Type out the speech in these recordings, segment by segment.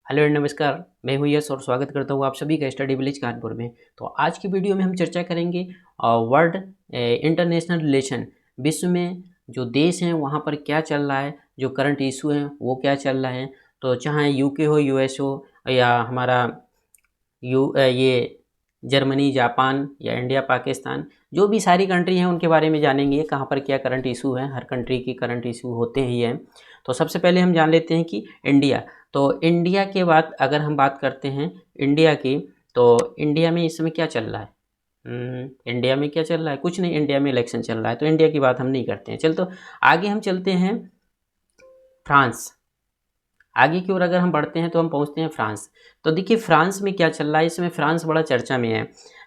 Hello and नमस्कार, मैं हूँ यश और स्वागत करता हूँ आप सभी का स्टडी विलेज कानपुर में। तो आज की वीडियो में हम चर्चा करेंगे वर्ल्ड इंटरनेशनल रिलेशन। विश्व में जो देश हैं वहाँ पर क्या चल रहा है, जो करंट इशू हैं वो क्या चल रहा है। तो चाहे यूके हो, यूएस हो, या हमारा ये जर्मनी, जापान या इंडिया, पाकिस्तान, जो भी सारी कंट्री हैं उनके बारे में जानेंगे, कहाँ पर क्या करंट इशू है। हर कंट्री की करंट इशू होते ही हैं। तो सबसे पहले हम जान लेते हैं कि इंडिया। तो इंडिया के बाद अगर हम बात करते हैं इंडिया की, तो इंडिया में इस समय क्या चल रहा है। इंडिया में क्या चल रहा है? कुछ नहीं, इंडिया में इलेक्शन चल रहा है, तो इंडिया की बात हम नहीं करते हैं। चल, तो आगे हम चलते हैं फ्रांस। आगे की ओर अगर हम बढ़ते हैं तो हम पहुंचते हैं फ्रांस। तो देखिए फ्रांस में क्या चल रहा है इस समय। फ्रांस बड़ा चर्चा में है।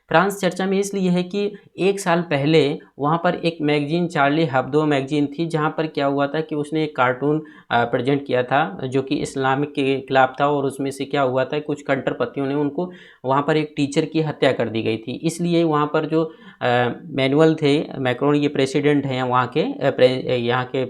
फ्रांस चर्चा में इसलिए है कि एक साल पहले वहाँ पर एक मैगजीन, चार्ली हेब्दो मैगजीन थी, जहाँ पर क्या हुआ था कि उसने एक कार्टून प्रेजेंट किया था जो कि इस्लामिक के खिलाफ था। और उसमें से क्या हुआ था, कुछ कट्टरपंथियों ने उनको, वहाँ पर एक टीचर की हत्या कर दी गई थी। इसलिए वहाँ पर जो मैनुअल थे, मैक्रोन ये प्रेसिडेंट हैं वहाँ के, यहाँ के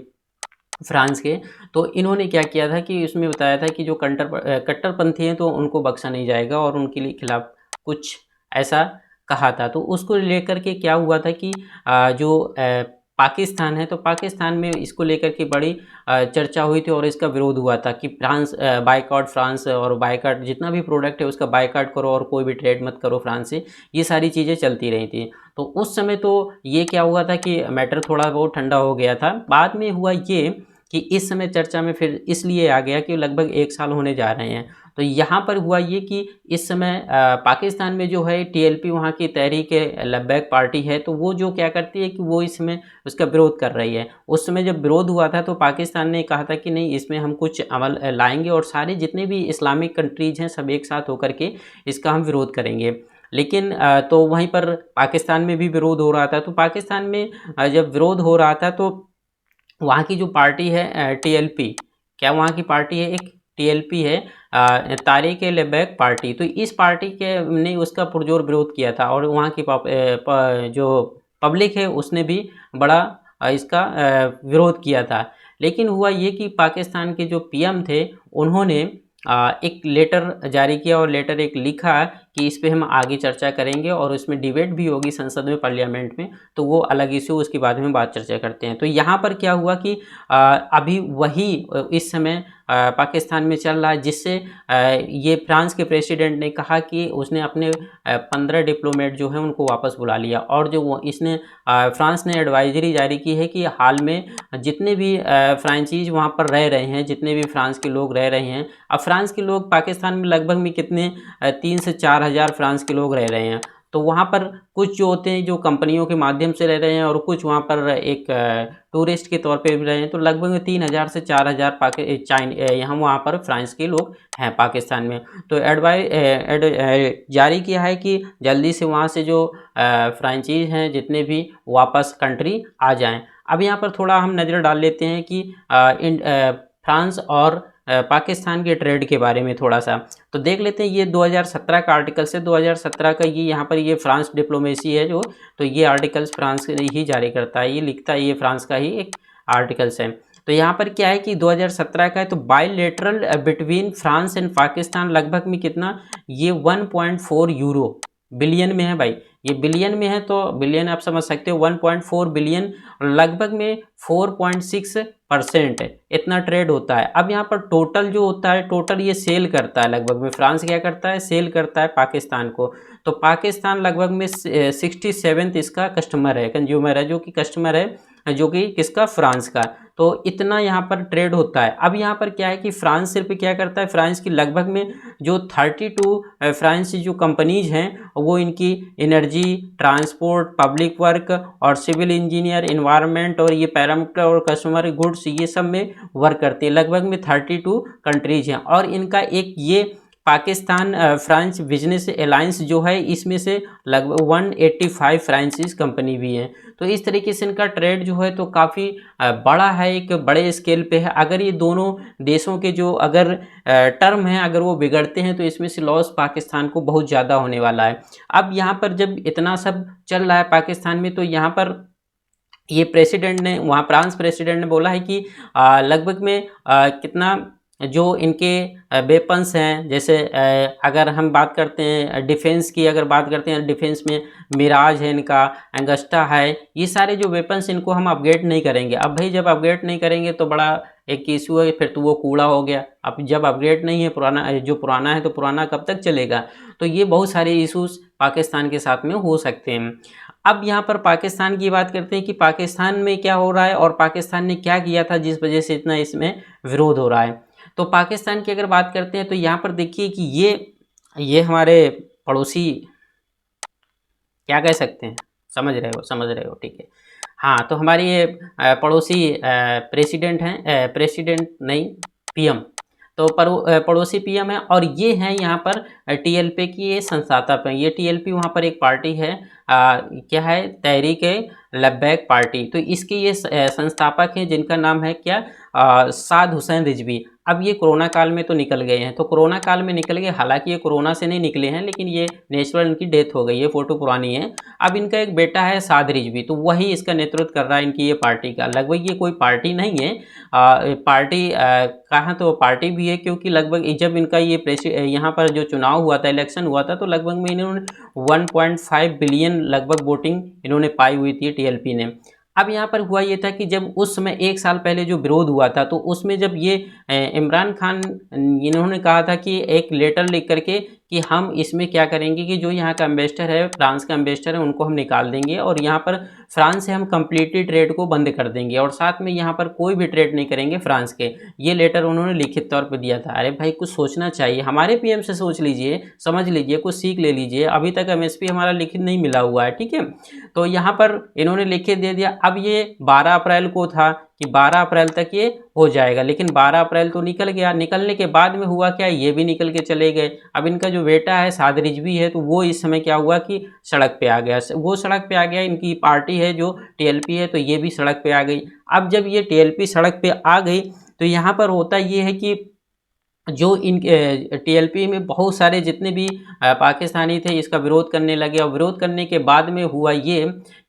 फ्रांस के, तो इन्होंने क्या किया था कि उसमें बताया था कि जो कट्टरपंथी हैं तो उनको बख्शा नहीं जाएगा, और उनके लिए खिलाफ कुछ ऐसा कहा था। तो उसको लेकर के क्या हुआ था कि जो पाकिस्तान है, तो पाकिस्तान में इसको लेकर के बड़ी चर्चा हुई थी और इसका विरोध हुआ था कि फ्रांस, बायकॉट फ्रांस, और बायकॉट जितना भी प्रोडक्ट है उसका बायकॉट करो और कोई भी ट्रेड मत करो फ्रांस से। ये सारी चीज़ें चलती रही थी। तो उस समय तो ये क्या हुआ था कि मैटर थोड़ा बहुत ठंडा हो गया था। बाद में हुआ ये कि इस समय चर्चा में फिर इसलिए आ गया कि लगभग 1 साल होने जा रहे हैं। तो यहाँ पर हुआ ये कि इस समय पाकिस्तान में जो है टीएलपी, वहाँ की तहरीक-ए-लब्बैक पार्टी है, तो वो जो क्या करती है कि वो इस समय उसका विरोध कर रही है। उस समय जब विरोध हुआ था तो पाकिस्तान ने कहा था कि नहीं, इसमें हम कुछ अमल लाएंगे और सारे जितने भी इस्लामिक कंट्रीज़ हैं सब एक साथ होकर के इसका हम विरोध करेंगे। लेकिन तो वहीं पर पाकिस्तान में भी विरोध हो रहा था। तो पाकिस्तान में जब विरोध हो रहा था तो वहाँ की जो पार्टी है टीएलपी, क्या वहाँ की पार्टी है, एक टीएलपी है, तारीक-ए-लब्बैक पार्टी। तो इस पार्टी के ने उसका पुरजोर विरोध किया था, और वहाँ की जो पब्लिक है उसने भी बड़ा इसका विरोध किया था। लेकिन हुआ ये कि पाकिस्तान के जो पीएम थे उन्होंने एक लेटर जारी किया, और लेटर एक लिखा कि इस पे हम आगे चर्चा करेंगे और उसमें डिबेट भी होगी संसद में, पार्लियामेंट में। तो वो अलग इश्यू, उसके बाद में बात चर्चा करते हैं। तो यहाँ पर क्या हुआ कि अभी वही इस समय पाकिस्तान में चल रहा है, जिससे ये फ्रांस के प्रेसिडेंट ने कहा कि उसने अपने 15 डिप्लोमेट जो हैं उनको वापस बुला लिया। और जो वो इसने फ्रांस ने एडवाइजरी जारी की है कि हाल में जितने भी फ्रांसीज वहाँ पर रह रहे हैं, जितने भी फ्रांस के लोग रह रहे हैं, अब फ्रांस के लोग पाकिस्तान में लगभग में कितने 3 से 4 हज़ार फ्रांस के लोग रह रहे हैं। तो वहाँ पर कुछ जो होते हैं जो कंपनियों के माध्यम से रह रहे हैं, और कुछ वहाँ पर एक टूरिस्ट के तौर पे भी रहे हैं। तो लगभग 3,000 से 4,000 यहाँ वहाँ पर फ्रांस के लोग हैं पाकिस्तान में। तो जारी किया है कि जल्दी से वहाँ से जो फ्रांसीज हैं जितने भी, वापस कंट्री आ जाएं। अब यहाँ पर थोड़ा हम नज़र डाल लेते हैं कि फ्रांस और पाकिस्तान के ट्रेड के बारे में थोड़ा सा तो देख लेते हैं। ये 2017 का आर्टिकल से, 2017 का ये यहाँ पर ये फ्रांस डिप्लोमेसी है जो, तो ये आर्टिकल्स फ्रांस ही जारी करता है, ये लिखता है, ये फ्रांस का ही एक आर्टिकल्स है। तो यहाँ पर क्या है कि 2017 का है, तो bilateral between France and Pakistan लगभग में कितना, ये 1.4 यूरो, बिलियन में है भाई, ये बिलियन में है। तो बिलियन आप समझ सकते हो, 1.4 बिलियन, लगभग में 4.6% इतना ट्रेड होता है। अब यहाँ पर टोटल जो होता है, टोटल ये सेल करता है, लगभग में फ्रांस क्या करता है, सेल करता है पाकिस्तान को। तो पाकिस्तान लगभग में 67th इसका कस्टमर है, कंज्यूमर है, जो कि कस्टमर है, जो कि किसका, फ्रांस का। तो इतना यहाँ पर ट्रेड होता है। अब यहाँ पर क्या है कि फ्रांस सिर्फ क्या करता है, फ्रांस की लगभग में जो 32 फ्रांस की जो कंपनीज हैं वो इनकी एनर्जी, ट्रांसपोर्ट, पब्लिक वर्क और सिविल इंजीनियर, इन्वायरमेंट, और ये पैरामीटर और कस्टमर गुड्स, ये सब में वर्क करती है। लगभग में 32 कंट्रीज हैं, और इनका एक ये पाकिस्तान फ्रांस बिजनेस अलायंस जो है, इसमें से लगभग 185 फ्रांसीज कंपनी भी हैं। तो इस तरीके से इनका ट्रेड जो है तो काफ़ी बड़ा है, एक बड़े स्केल पे है। अगर ये दोनों देशों के जो अगर टर्म हैं, अगर वो बिगड़ते हैं तो इसमें से लॉस पाकिस्तान को बहुत ज़्यादा होने वाला है। अब यहाँ पर जब इतना सब चल रहा है पाकिस्तान में, तो यहाँ पर ये प्रेसिडेंट ने, वहाँ फ्रांस प्रेसिडेंट ने बोला है कि लगभग में कितना जो इनके वेपन्स हैं, जैसे अगर हम बात करते हैं डिफेंस की, अगर बात करते हैं डिफेंस में मिराज है इनका, एंगस्टा है, ये सारे जो वेपन्स इनको हम अपग्रेड नहीं करेंगे। अब भाई जब अपग्रेड नहीं करेंगे तो बड़ा एक इशू है, फिर तो वो कूड़ा हो गया। अब जब अपग्रेड नहीं है, पुराना जो पुराना है तो पुराना कब तक चलेगा। तो ये बहुत सारे इशूज़ पाकिस्तान के साथ में हो सकते हैं। अब यहाँ पर पाकिस्तान की बात करते हैं कि पाकिस्तान में क्या हो रहा है और पाकिस्तान ने क्या किया था जिस वजह से इतना इसमें विरोध हो रहा है। तो पाकिस्तान की अगर बात करते हैं तो यहाँ पर देखिए कि ये हमारे पड़ोसी, क्या कह सकते हैं, समझ रहे हो, ठीक है। हाँ, तो हमारी ये पड़ोसी प्रेसिडेंट हैं, प्रेसिडेंट नहीं, पीएम, तो पड़ोसी पीएम है, और ये हैं यहाँ पर टीएलपी की ये संस्थापक हैं। ये टीएलपी वहाँ पर एक पार्टी है, क्या है, तहरीक लब्बैक पार्टी। तो इसके ये संस्थापक हैं जिनका नाम है क्या, साद हुसैन रिजवी। अब ये कोरोना काल में तो निकल गए हैं, तो कोरोना काल में निकल गए, हालांकि ये कोरोना से नहीं निकले हैं, लेकिन ये नेचुरल इनकी डेथ हो गई है, फोटो पुरानी है। अब इनका एक बेटा है साद रिजवी, तो वही इसका नेतृत्व कर रहा है इनकी ये पार्टी का। लगभग ये कोई पार्टी नहीं है, पार्टी कहाँ, तो पार्टी भी है, क्योंकि लगभग जब इनका ये यहाँ पर जो चुनाव हुआ था, इलेक्शन हुआ था, तो लगभग में इन्होंने 1.5 बिलियन लगभग वोटिंग इन्होंने पाई हुई थी टीएलपी ने। अब यहाँ पर हुआ ये था कि जब उस समय 1 साल पहले जो विरोध हुआ था, तो उसमें जब ये इमरान खान, इन्होंने कहा था कि एक लेटर लिख करके कि हम इसमें क्या करेंगे कि जो यहाँ का एम्बेसडर है, फ्रांस का एम्बेसडर है, उनको हम निकाल देंगे, और यहाँ पर फ्रांस से हम कम्प्लीटली ट्रेड को बंद कर देंगे, और साथ में यहाँ पर कोई भी ट्रेड नहीं करेंगे फ्रांस के। ये लेटर उन्होंने लिखित तौर पर दिया था। अरे भाई, कुछ सोचना चाहिए, हमारे पीएम से सोच लीजिए, समझ लीजिए, कुछ सीख ले लीजिए। अभी तक एमएसपी हमारा लिखित नहीं मिला हुआ है, ठीक है। तो यहाँ पर इन्होंने लिखित दे दिया। अब ये 12 अप्रैल को था कि 12 अप्रैल तक ये हो जाएगा, लेकिन 12 अप्रैल तो निकल गया। निकलने के बाद में हुआ क्या, ये भी निकल के चले गए। अब इनका जो बेटा है साद रिजवी है, तो वो इस समय क्या हुआ कि सड़क पे आ गया, वो सड़क पे आ गया। इनकी पार्टी है जो टीएलपी है, तो ये भी सड़क पे आ गई। अब जब ये टीएलपी सड़क पे आ गई, तो यहाँ पर होता ये है कि जो इन टीएलपी में बहुत सारे जितने भी पाकिस्तानी थे इसका विरोध करने लगे, और विरोध करने के बाद में हुआ ये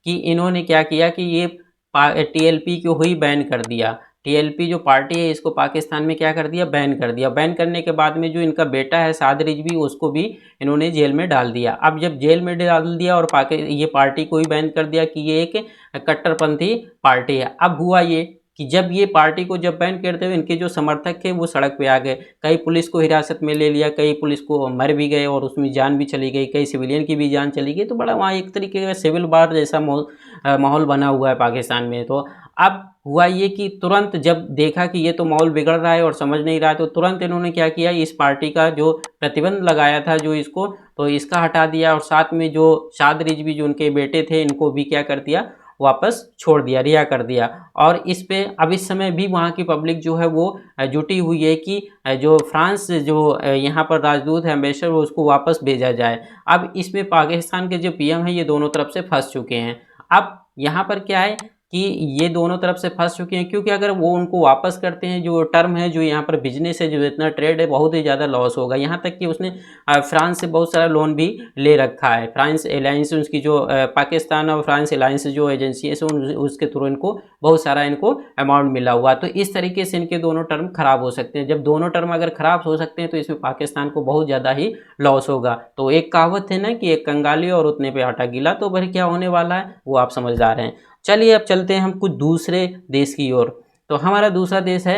कि इन्होंने क्या किया कि ये टीएलपी को ही बैन कर दिया। टीएलपी जो पार्टी है इसको पाकिस्तान में क्या कर दिया, बैन कर दिया। बैन करने के बाद में जो इनका बेटा है साद रिजवी, उसको भी इन्होंने जेल में डाल दिया। अब जब जेल में डाल दिया और ये पार्टी को ही बैन कर दिया कि ये एक कट्टरपंथी पार्टी है। अब हुआ ये कि जब ये पार्टी को जब बैन करते हुए इनके जो समर्थक थे वो सड़क पे आ गए, कई पुलिस को हिरासत में ले लिया, कई पुलिस को मर भी गए और उसमें जान भी चली गई, कई सिविलियन की भी जान चली गई। तो बड़ा वहाँ एक तरीके का सिविल वार जैसा माहौल बना हुआ है पाकिस्तान में। तो अब हुआ ये कि तुरंत जब देखा कि ये तो माहौल बिगड़ रहा है और समझ नहीं रहा है, तो तुरंत इन्होंने क्या किया, इस पार्टी का जो प्रतिबंध लगाया था जो इसको, तो इसका हटा दिया, और साथ में जो साद रिजवी जो उनके बेटे थे इनको भी क्या कर दिया, वापस छोड़ दिया, रिहा कर दिया। और इस पे अब इस समय भी वहाँ की पब्लिक जो है वो जुटी हुई है कि जो फ्रांस जो यहाँ पर राजदूत है, एम्बेसडर, उसको वापस भेजा जाए। अब इसमें पाकिस्तान के जो पीएम है ये दोनों तरफ से फंस चुके हैं। अब यहाँ पर क्या है कि ये दोनों तरफ से फंस चुके हैं, क्योंकि अगर वो उनको वापस करते हैं, जो टर्म है, जो यहाँ पर बिजनेस है, जो इतना ट्रेड है, बहुत ही ज़्यादा लॉस होगा। यहाँ तक कि उसने फ्रांस से बहुत सारा लोन भी ले रखा है। फ्रांस एलायंस, उसकी जो पाकिस्तान और फ्रांस एलायंस जो एजेंसी है, उसके थ्रू इनको बहुत सारा इनको अमाउंट मिला हुआ। तो इस तरीके से इनके दोनों टर्म खराब हो सकते हैं। जब दोनों टर्म अगर खराब हो सकते हैं तो इसमें पाकिस्तान को बहुत ज़्यादा ही लॉस होगा। तो एक कहावत है ना कि एक कंगाली और उतने पे आटा गीला, तो भाई क्या होने वाला है वो आप समझदार हैं। चलिए अब चलते हैं हम कुछ दूसरे देश की ओर। तो हमारा दूसरा देश है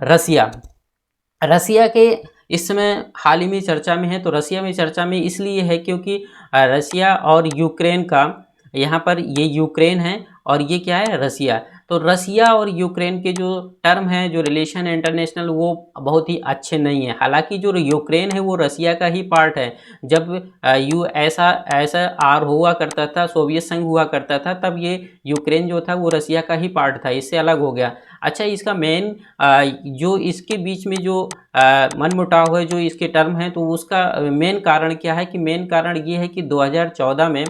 रसिया। रसिया के इस समय हाल ही में चर्चा में है। तो रसिया में चर्चा में इसलिए है क्योंकि रसिया और यूक्रेन का, यहाँ पर ये यूक्रेन है और ये क्या है, रसिया। तो रसिया और यूक्रेन के जो टर्म है, जो रिलेशन है इंटरनेशनल, वो बहुत ही अच्छे नहीं है। हालांकि जो यूक्रेन है वो रसिया का ही पार्ट है। जब ऐसा ऐसा आर हुआ करता था, सोवियत संघ हुआ करता था, तब ये यूक्रेन जो था वो रसिया का ही पार्ट था, इससे अलग हो गया। अच्छा, इसका मेन जो इसके बीच में जो मनमुटाव है, जो इसके टर्म है, तो उसका मेन कारण क्या है कि मेन कारण ये है कि 2014 में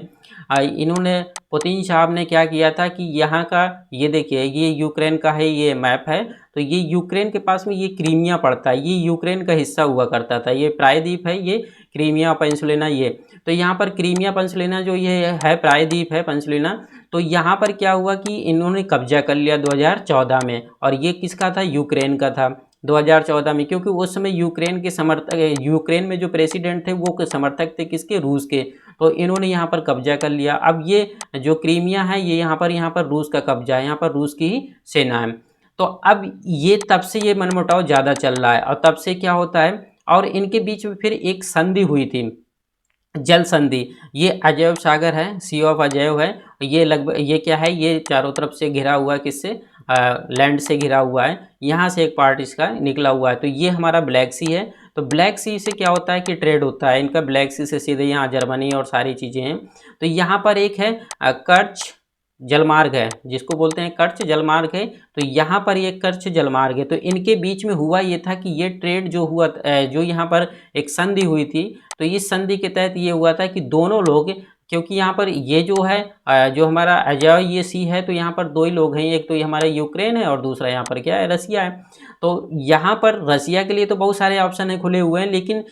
इन्होंने, पुतिन साहब ने क्या किया था कि यहाँ का, ये देखिए, ये यूक्रेन का है, ये मैप है। तो ये यूक्रेन के पास में ये क्रीमिया पड़ता है, ये यूक्रेन का हिस्सा हुआ करता था। ये प्रायद्वीप है, ये क्रीमिया पेनिनसुला ये। तो यहाँ पर क्रीमिया पेनिनसुला जो ये है, प्रायद्वीप है पेनिनसुला, तो यहाँ पर क्या हुआ कि इन्होंने कब्जा कर लिया 2014 में। और ये किसका था, यूक्रेन का था। 2014 में, क्योंकि उस समय यूक्रेन में जो प्रेसिडेंट थे वो समर्थक थे किसके, रूस के। तो इन्होंने यहाँ पर कब्जा कर लिया। अब ये जो क्रीमिया है ये यहाँ पर रूस का कब्जा है, यहाँ पर रूस की ही सेना है। तो अब ये तब से ये मनमुटाव ज़्यादा चल रहा है, और तब से क्या होता है, और इनके बीच में फिर एक संधि हुई थी, जल संधि। ये अजय सागर है, सी ऑफ अजय है। ये लगभग ये क्या है, ये चारों तरफ से घिरा हुआ है, किससे, लैंड से घिरा हुआ है। यहाँ से एक पार्ट इसका निकला हुआ है, तो ये हमारा ब्लैक सी है। तो ब्लैक सी से क्या होता है कि ट्रेड होता है इनका, ब्लैक सी से सीधे यहाँ जर्मनी और सारी चीज़ें हैं। तो यहाँ पर एक है कर्च जलमार्ग है, जिसको बोलते हैं कर्च जलमार्ग है। तो यहाँ पर ये कर्च जलमार्ग है। तो इनके बीच में हुआ ये था कि ये ट्रेड जो हुआ, जो यहाँ पर एक संधि हुई थी, तो इस संधि के तहत ये हुआ था कि दोनों लोग, क्योंकि यहाँ पर ये जो है जो हमारा अजय ये सी है, तो यहाँ पर दो ही लोग हैं, एक तो ये हमारा यूक्रेन है और दूसरा यहाँ पर क्या है, रसिया है। तो यहाँ पर रसिया के लिए तो बहुत सारे ऑप्शन है खुले हुए हैं, लेकिन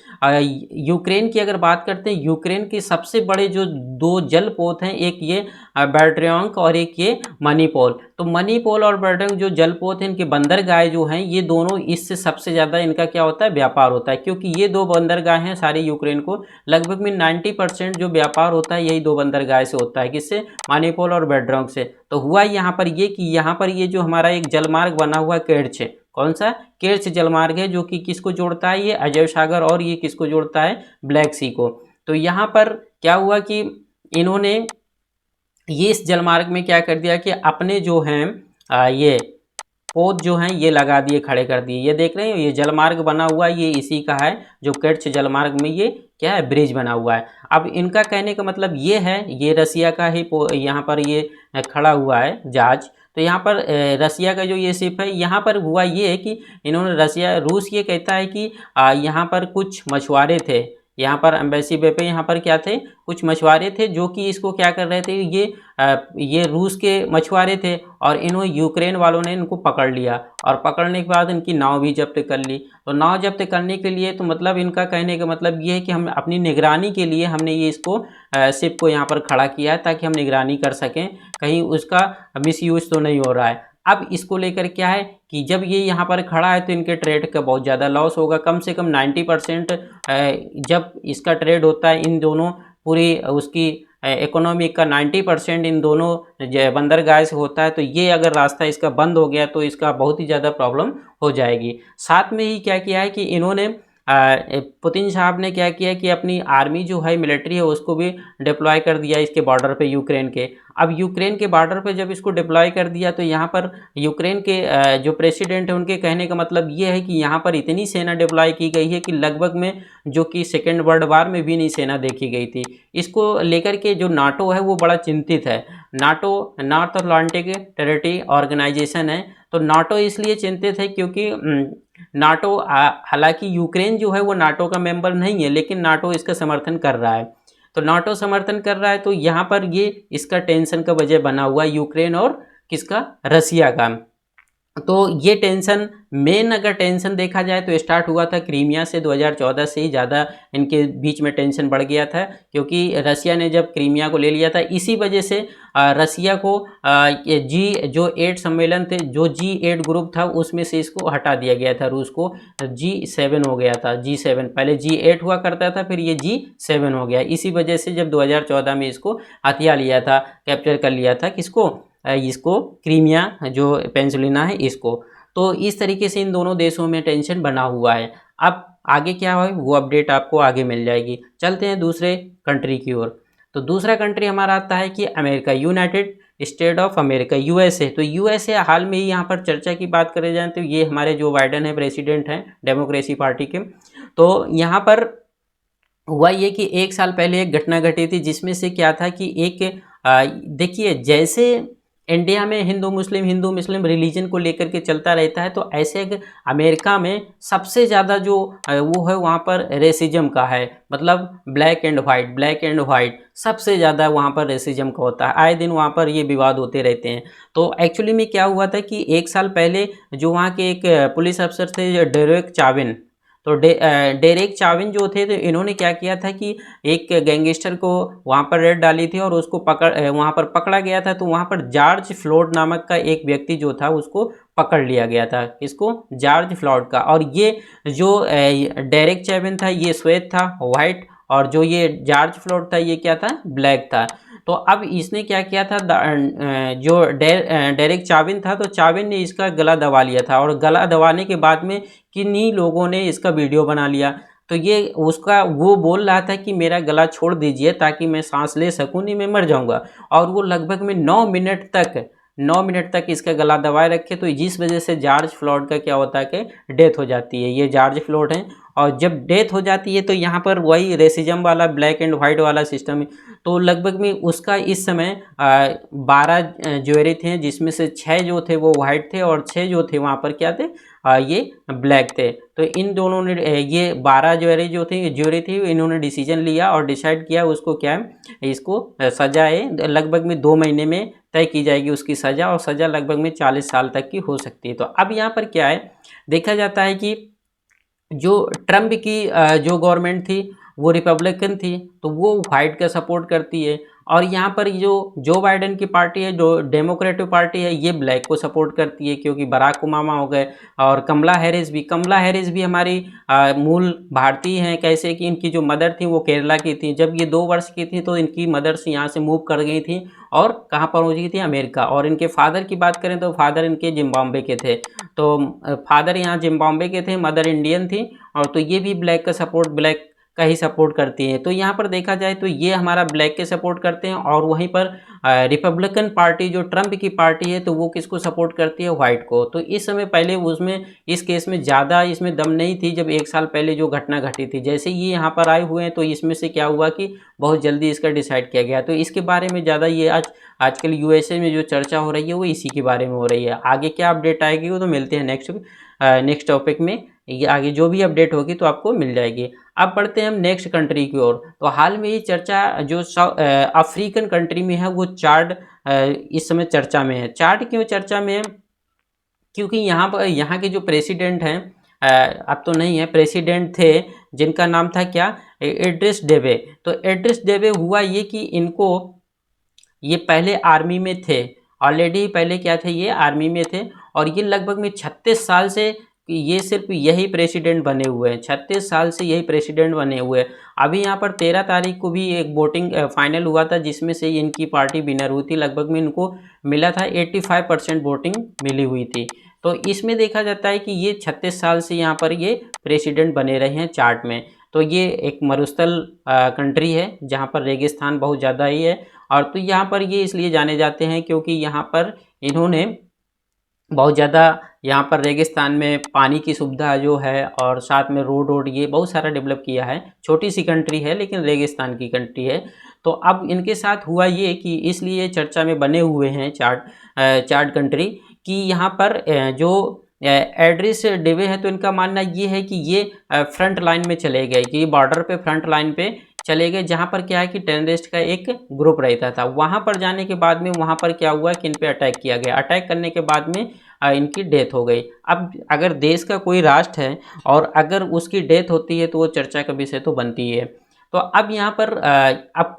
यूक्रेन की अगर बात करते हैं, यूक्रेन के सबसे बड़े जो दो जलपोत हैं, एक ये बैट्रियांक और एक ये मणिपोल। तो मणिपोल और बैट्रियांक जो जलपोत हैं, इनके बंदरगाह जो हैं, ये दोनों इससे सबसे ज़्यादा इनका क्या होता है, व्यापार होता है। क्योंकि ये दो बंदरगाह हैं सारे यूक्रेन को, लगभग में 90% जो व्यापार होता है यही दो बंदरगाह से होता है, किससे, मणिपोल और बैट्रियांक से। तो हुआ यहाँ पर ये कि यहाँ पर ये जो हमारा एक जलमार्ग बना हुआ केर्च, कौन सा, केर्च जलमार्ग है, जो कि किसको जोड़ता है, ये अजय सागर, और ये किसको जोड़ता है, ब्लैक सी को। तो यहाँ पर क्या हुआ कि इन्होंने ये इस जलमार्ग में क्या कर दिया कि अपने जो हैं ये पोत जो हैं ये लगा दिए, खड़े कर दिए। ये देख रहे हैं, ये जलमार्ग बना हुआ है, ये इसी का है, जो कर्च जलमार्ग में ये क्या है, ब्रिज बना हुआ है। अब इनका कहने का मतलब ये है, ये रसिया का ही यहाँ पर ये खड़ा हुआ है जहाज। तो यहाँ पर रसिया का जो ये शिप है, यहाँ पर हुआ ये है कि इन्होंने रूस ये कहता है कि यहाँ पर कुछ मछुआरे थे, यहाँ पर एम्बेसी वे पे यहाँ पर क्या थे, कुछ मछुआरे थे, जो कि इसको क्या कर रहे थे, ये रूस के मछुआरे थे, और इन्होंने यूक्रेन वालों ने इनको पकड़ लिया, और पकड़ने के बाद इनकी नाव भी जब्त कर ली। तो नाव जब्त करने के लिए, तो मतलब इनका कहने का मतलब ये है कि हम अपनी निगरानी के लिए हमने ये इसको शिप को यहाँ पर खड़ा किया है, ताकि हम निगरानी कर सकें कहीं उसका मिसयूज तो नहीं हो रहा है। अब इसको लेकर क्या है कि जब ये यहाँ पर खड़ा है, तो इनके ट्रेड का बहुत ज़्यादा लॉस होगा, कम से कम 90%। जब इसका ट्रेड होता है इन दोनों, पूरी उसकी इकोनॉमी का 90% इन दोनों बंदरगाह से होता है। तो ये अगर रास्ता इसका बंद हो गया, तो इसका बहुत ही ज़्यादा प्रॉब्लम हो जाएगी। साथ में ही क्या किया है कि इन्होंने पुतिन साहब ने क्या किया कि अपनी आर्मी जो है, मिलिट्री है, उसको भी डिप्लॉय कर दिया इसके बॉर्डर पे, यूक्रेन के। अब यूक्रेन के बॉर्डर पे जब इसको डिप्लॉय कर दिया, तो यहाँ पर यूक्रेन के जो प्रेसिडेंट है, उनके कहने का मतलब ये है कि यहाँ पर इतनी सेना डिप्लॉय की गई है कि लगभग में, जो कि सेकेंड वर्ल्ड वार में भी नहीं सेना देखी गई थी। इसको लेकर के जो नाटो है वो बड़ा चिंतित है। NATO North Atlantic Treaty Organization है। तो नाटो इसलिए चिंतित है क्योंकि नाटो, हालांकि यूक्रेन जो है वो नाटो का मेंबर नहीं है, लेकिन नाटो इसका समर्थन कर रहा है। तो नाटो समर्थन कर रहा है, तो यहाँ पर ये इसका टेंशन का वजह बना हुआ है, यूक्रेन और किसका, रसिया का। तो ये टेंशन, मेन अगर टेंशन देखा जाए तो स्टार्ट हुआ था क्रीमिया से, 2014 से ही ज़्यादा इनके बीच में टेंशन बढ़ गया था, क्योंकि रसिया ने जब क्रीमिया को ले लिया था, इसी वजह से रसिया को जो 8 सम्मेलन थे, जो G8 ग्रुप था, उसमें से इसको हटा दिया गया था, रूस को G7 हो गया था। G7 पहले G8 हुआ करता था, फिर ये G7 हो गया। इसी वजह से जब 2014 में इसको हथिया लिया था, कैप्चर कर लिया था, किसको, इसको, क्रीमिया जो पेंसिलिना है इसको। तो इस तरीके से इन दोनों देशों में टेंशन बना हुआ है। अब आगे क्या है वो अपडेट आपको आगे मिल जाएगी। चलते हैं दूसरे कंट्री की ओर। तो दूसरा कंट्री हमारा आता है कि America, United state of America, USA. तो यूएसए हाल में ही यहाँ पर चर्चा की बात करें जाए तो ये हमारे जो बाइडेन है, प्रेसिडेंट हैं डेमोक्रेसी पार्टी के। तो यहाँ पर हुआ ये कि 1 साल पहले एक घटना घटी थी, जिसमें से क्या था कि एक देखिए, जैसे इंडिया में हिंदू मुस्लिम रिलीजन को लेकर के चलता रहता है, तो ऐसे अमेरिका में सबसे ज़्यादा जो वो है वहाँ पर रेसिज्म का है, मतलब ब्लैक एंड वाइट सबसे ज़्यादा वहाँ पर रेसिज्म का होता है। आए दिन वहाँ पर ये विवाद होते रहते हैं। तो एक्चुअली में क्या हुआ था कि 1 साल पहले जो वहाँ के एक पुलिस अफसर थे, डेरेक चाविन, तो डेरेक चाविन जो थे, तो इन्होंने क्या किया था कि एक गैंगस्टर को वहाँ पर रेड डाली थी, और उसको वहाँ पर पकड़ा गया था। तो वहाँ पर जॉर्ज फ्लोड नामक का एक व्यक्ति जो था, उसको पकड़ लिया गया था। इसको जॉर्ज फ्लॉयड का। और ये जो डेरेक चैविन था ये श्वेत था, वाइट, और जो ये जॉर्ज फ्लॉयड था ये क्या था, ब्लैक था। तो अब इसने क्या किया था, जो डेरेक चाविन था, तो चाविन ने इसका गला दबा लिया था, और गला दबाने के बाद में किन्हीं लोगों ने इसका वीडियो बना लिया। तो ये उसका वो बोल रहा था कि मेरा गला छोड़ दीजिए ताकि मैं सांस ले सकूं, नहीं मैं मर जाऊंगा। और वो लगभग में 9 मिनट तक इसका गला दबाए रखे। तो जिस वजह से जॉर्ज फ्लॉयड का क्या होता है कि डेथ हो जाती है। ये जॉर्ज फ्लॉयड हैं। और जब डेथ हो जाती है तो यहाँ पर वही रेसिज्म वाला ब्लैक एंड वाइट वाला सिस्टम है। तो लगभग में उसका इस समय 12 ज्वेलरी थे, जिसमें से 6 जो थे वो वाइट थे और 6 जो थे वहाँ पर क्या थे, ये ब्लैक थे। तो इन दोनों ने ये 12 ज्वेलरी थी इन्होंने डिसीजन लिया और डिसाइड किया उसको क्या है, इसको सजा है लगभग में 2 महीने में तय की जाएगी उसकी सज़ा, और सज़ा लगभग में 40 साल तक की हो सकती है। तो अब यहाँ पर क्या है, देखा जाता है कि जो ट्रम्प की जो गवर्नमेंट थी वो रिपब्लिकन थी, तो वो वाइट का सपोर्ट करती है। और यहाँ पर जो बाइडेन की पार्टी है, जो डेमोक्रेटिक पार्टी है, ये ब्लैक को सपोर्ट करती है, क्योंकि बराक ओबामा हो गए और कमला हैरिस भी हमारी मूल भारतीय हैं। कैसे कि इनकी जो मदर थी वो केरला की थी। जब ये 2 वर्ष की थी तो इनकी मदर से यहाँ से मूव कर गई थी और कहाँ पर पहुँच गई थी, अमेरिका। और इनके फादर की बात करें तो फादर इनके जिम्बाब्वे के थे। तो फादर यहाँ जिम्बाब्वे के थे, मदर इंडियन थी। और तो ये भी ब्लैक का ही सपोर्ट करती हैं। तो यहाँ पर देखा जाए तो ये हमारा ब्लैक के सपोर्ट करते हैं, और वहीं पर रिपब्लिकन पार्टी जो ट्रम्प की पार्टी है तो वो किसको सपोर्ट करती है, वाइट को। तो इस समय पहले उसमें इस केस में ज़्यादा इसमें दम नहीं थी, जब 1 साल पहले जो घटना घटी थी। जैसे ये यहाँ पर आए हुए हैं तो इसमें से क्या हुआ कि बहुत जल्दी इसका डिसाइड किया गया। तो इसके बारे में ज़्यादा ये आजकल यूएसए में जो चर्चा हो रही है वो इसी के बारे में हो रही है। आगे क्या अपडेट आएगी वो तो मिलते हैं नेक्स्ट टॉपिक में। ये आगे जो भी अपडेट होगी तो आपको मिल जाएगी। अब बढ़ते हैं हम नेक्स्ट कंट्री की ओर। तो हाल में ये चर्चा जो अफ्रीकन कंट्री में है वो चाड इस समय चर्चा में है। चाड क्यों चर्चा में है, क्योंकि यहाँ के जो प्रेसिडेंट हैं, अब तो नहीं है, प्रेसिडेंट थे जिनका नाम था क्या, इड्रिस डेबे। तो इड्रिस डेबे हुआ ये कि इनको ये पहले आर्मी में थे, ऑलरेडी पहले क्या थे, ये आर्मी में थे। और ये लगभग में 36 साल से ये सिर्फ यही प्रेसिडेंट बने हुए हैं, 36 साल से यही प्रेसिडेंट बने हुए हैं। अभी यहाँ पर 13 तारीख को भी एक वोटिंग फाइनल हुआ था जिसमें से इनकी पार्टी विनर हुई थी। लगभग में इनको मिला था 85% वोटिंग मिली हुई थी। तो इसमें देखा जाता है कि ये 36 साल से यहाँ पर ये प्रेसिडेंट बने रहे हैं चार्ट में। तो ये एक मरुस्थल कंट्री है जहाँ पर रेगिस्तान बहुत ज़्यादा ही है। और तो यहाँ पर ये इसलिए जाने जाते हैं क्योंकि यहाँ पर इन्होंने बहुत ज़्यादा यहाँ पर रेगिस्तान में पानी की सुविधा जो है और साथ में रोड ये बहुत सारा डेवलप किया है। छोटी सी कंट्री है लेकिन रेगिस्तान की कंट्री है। तो अब इनके साथ हुआ ये कि इसलिए चर्चा में बने हुए हैं चार्ट कंट्री कि यहाँ पर जो एड्रिस डेबे है तो इनका मानना ये है कि ये फ्रंट लाइन में चले गए, कि बॉर्डर पे फ्रंट लाइन पे चले गए, जहाँ पर क्या है कि टेररिस्ट का एक ग्रुप रहता था। वहाँ पर जाने के बाद में वहाँ पर क्या हुआ कि इन पे अटैक किया गया। अटैक करने के बाद में इनकी डेथ हो गई। अब अगर देश का कोई राष्ट्र है और अगर उसकी डेथ होती है तो वो चर्चा का विषय तो बनती है। तो अब यहाँ पर अब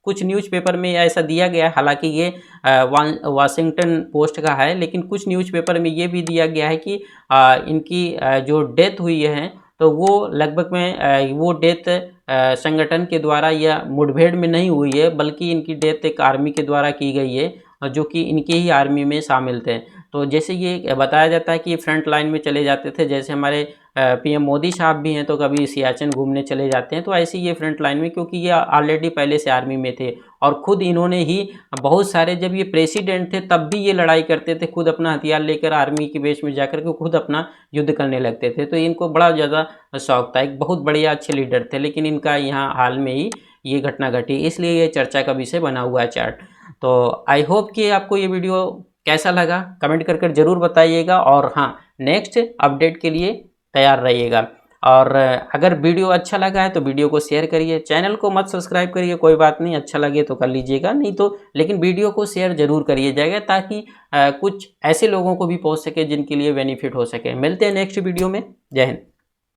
कुछ न्यूज़पेपर में ऐसा दिया गया है, हालांकि ये वाशिंगटन पोस्ट का है, लेकिन कुछ न्यूज़पेपर में ये भी दिया गया है कि इनकी जो डेथ हुई है तो वो लगभग में वो डेथ संगठन के द्वारा या मुठभेड़ में नहीं हुई है, बल्कि इनकी डेथ एक आर्मी के द्वारा की गई है जो कि इनके ही आर्मी में शामिल थे। तो जैसे ये बताया जाता है कि फ्रंट लाइन में चले जाते थे, जैसे हमारे पीएम मोदी साहब भी हैं तो कभी सियाचिन घूमने चले जाते हैं, तो ऐसे ये फ्रंट लाइन में, क्योंकि ये ऑलरेडी पहले से आर्मी में थे और खुद इन्होंने ही बहुत सारे, जब ये प्रेसिडेंट थे तब भी ये लड़ाई करते थे, खुद अपना हथियार लेकर आर्मी के बेस में जाकर के खुद अपना युद्ध करने लगते थे। तो इनको बड़ा ज़्यादा शौक था, एक बहुत बढ़िया अच्छे लीडर थे, लेकिन इनका यहाँ हाल में ही ये घटना घटी, इसलिए ये चर्चा का विषय बना हुआ है चार्ट। तो आई होप कि आपको ये वीडियो कैसा लगा कमेंट कर ज़रूर बताइएगा, और हाँ, नेक्स्ट अपडेट के लिए तैयार रहिएगा। और अगर वीडियो अच्छा लगा है तो वीडियो को शेयर करिए, चैनल को मत सब्सक्राइब करिए, कोई बात नहीं, अच्छा लगे तो कर लीजिएगा, नहीं तो लेकिन वीडियो को शेयर जरूर करिए जाएगा, ताकि कुछ ऐसे लोगों को भी पहुंच सके जिनके लिए बेनिफिट हो सके। मिलते हैं नेक्स्ट वीडियो में। जय हिंद।